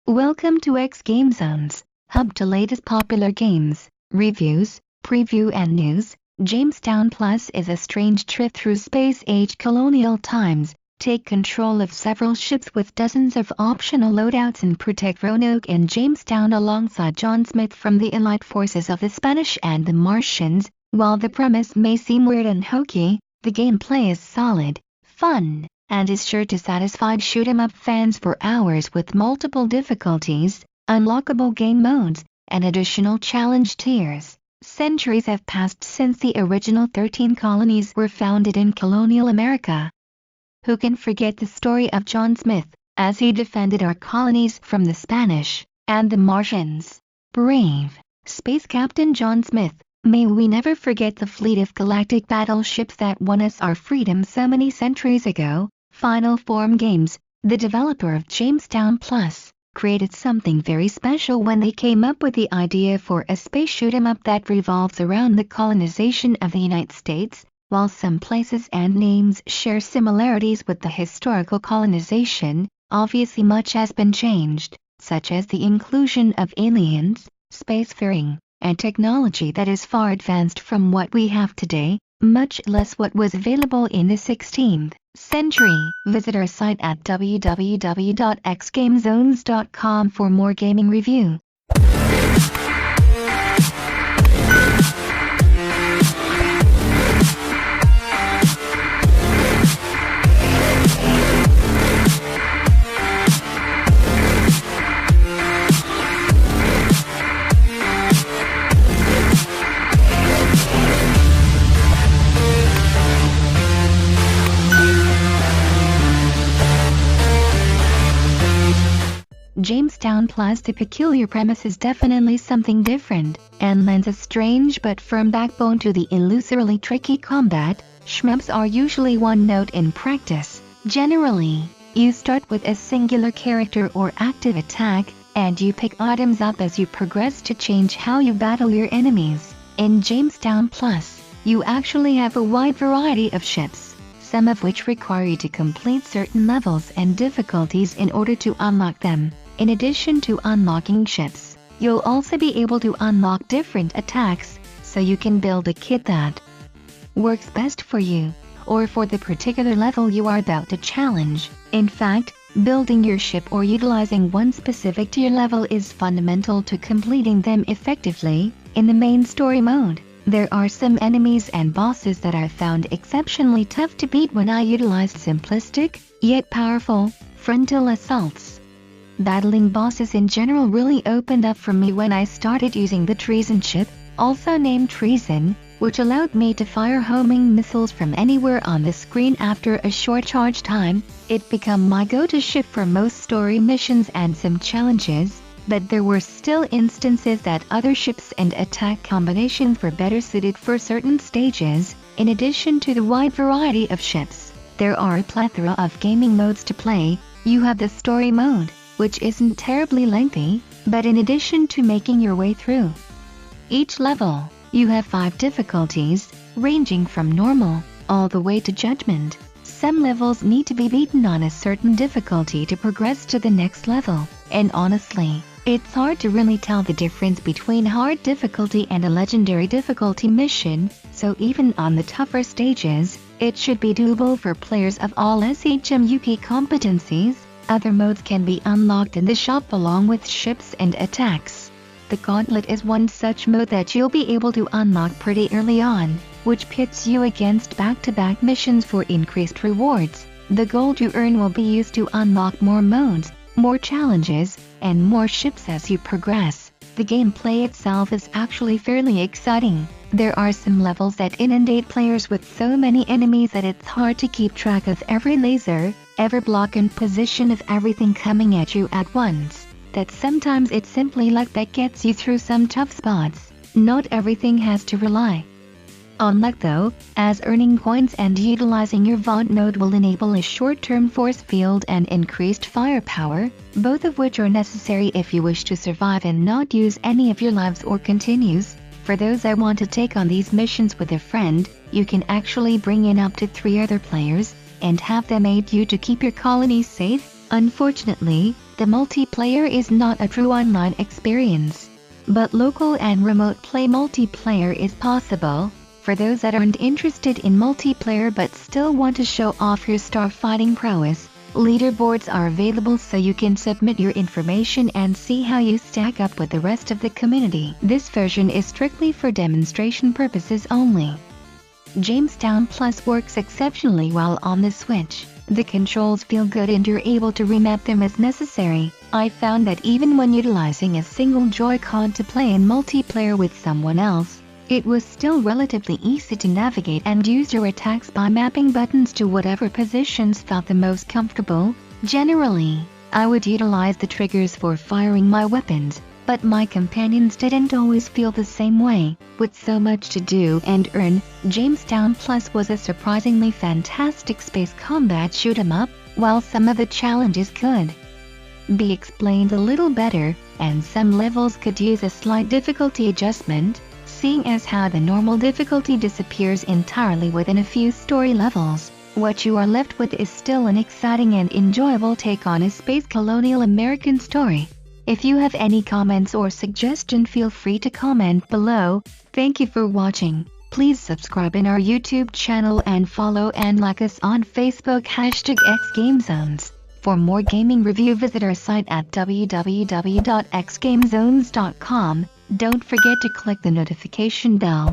Welcome to xGameZones, hub to latest popular games, reviews, preview and news. Jamestown Plus is a strange trip through space-age colonial times. Take control of several ships with dozens of optional loadouts and protect Roanoke and Jamestown alongside John Smith from the elite forces of the Spanish and the Martians. While the premise may seem weird and hokey, the gameplay is solid, fun, and is sure to satisfy shoot-'em-up fans for hours with multiple difficulties, unlockable game modes, and additional challenge tiers. Centuries have passed since the original 13 colonies were founded in colonial America. Who can forget the story of John Smith, as he defended our colonies from the Spanish and the Martians? Brave Space Captain John Smith. May we never forget the fleet of galactic battleships that won us our freedom so many centuries ago. Final Form Games, the developer of Jamestown Plus, created something very special when they came up with the idea for a space shoot-'em-up that revolves around the colonization of the United States. While some places and names share similarities with the historical colonization, obviously much has been changed, such as the inclusion of aliens, spacefaring, and technology that is far advanced from what we have today, much less what was available in the 16th century. Visit our site at www.xgamezones.com for more gaming review. Jamestown Plus. The peculiar premise is definitely something different, and lends a strange but firm backbone to the illusorily tricky combat. Shmups are usually one note in practice. Generally, you start with a singular character or active attack, and you pick items up as you progress to change how you battle your enemies. In Jamestown Plus, you actually have a wide variety of ships, some of which require you to complete certain levels and difficulties in order to unlock them. In addition to unlocking ships, you'll also be able to unlock different attacks, so you can build a kit that works best for you, or for the particular level you are about to challenge. In fact, building your ship or utilizing one specific tier level is fundamental to completing them effectively. In the main story mode, there are some enemies and bosses that I found exceptionally tough to beat when I utilized simplistic, yet powerful, frontal assaults. Battling bosses in general really opened up for me when I started using the Treason ship, also named Treason, which allowed me to fire homing missiles from anywhere on the screen after a short charge time. It became my go-to ship for most story missions and some challenges, but there were still instances that other ships and attack combinations were better suited for certain stages. In addition to the wide variety of ships, there are a plethora of gaming modes to play. You have the story mode, which isn't terribly lengthy, but in addition to making your way through each level, you have 5 difficulties, ranging from normal, all the way to judgment. Some levels need to be beaten on a certain difficulty to progress to the next level, and honestly, it's hard to really tell the difference between hard difficulty and a legendary difficulty mission, so even on the tougher stages, it should be doable for players of all SHMUP competencies. Other modes can be unlocked in the shop along with ships and attacks. The Gauntlet is one such mode that you'll be able to unlock pretty early on, which pits you against back-to-back missions for increased rewards. The gold you earn will be used to unlock more modes, more challenges, and more ships as you progress. The gameplay itself is actually fairly exciting. There are some levels that inundate players with so many enemies that it's hard to keep track of every laser, every block and position of everything coming at you at once, that sometimes it's simply luck that gets you through some tough spots. Not everything has to rely on luck though, as earning points and utilizing your Vaunt mode will enable a short-term force field and increased firepower, both of which are necessary if you wish to survive and not use any of your lives or continues. For those that want to take on these missions with a friend, you can actually bring in up to 3 other players, and have them aid you to keep your colony safe. Unfortunately, The multiplayer is not a true online experience, but local and remote play multiplayer is possible. For those that aren't interested in multiplayer but still want to show off your starfighting prowess, leaderboards are available so you can submit your information and see how you stack up with the rest of the community. This version is strictly for demonstration purposes only. Jamestown Plus works exceptionally well on the Switch. The controls feel good and you're able to remap them as necessary. I found that even when utilizing a single Joy-Con to play in multiplayer with someone else, it was still relatively easy to navigate and use your attacks by mapping buttons to whatever positions felt the most comfortable. Generally, I would utilize the triggers for firing my weapons, but my companions didn't always feel the same way. With so much to do and earn, Jamestown Plus was a surprisingly fantastic space combat shoot-'em-up, while some of the challenges could be explained a little better, and some levels could use a slight difficulty adjustment, seeing as how the normal difficulty disappears entirely within a few story levels. What you are left with is still an exciting and enjoyable take on a space colonial American story. If you have any comments or suggestion, feel free to comment below. Thank you for watching. Please subscribe in our YouTube channel and follow and like us on Facebook #xGameZones. For more gaming review, visit our site at www.xgamezones.com. Don't forget to click the notification bell.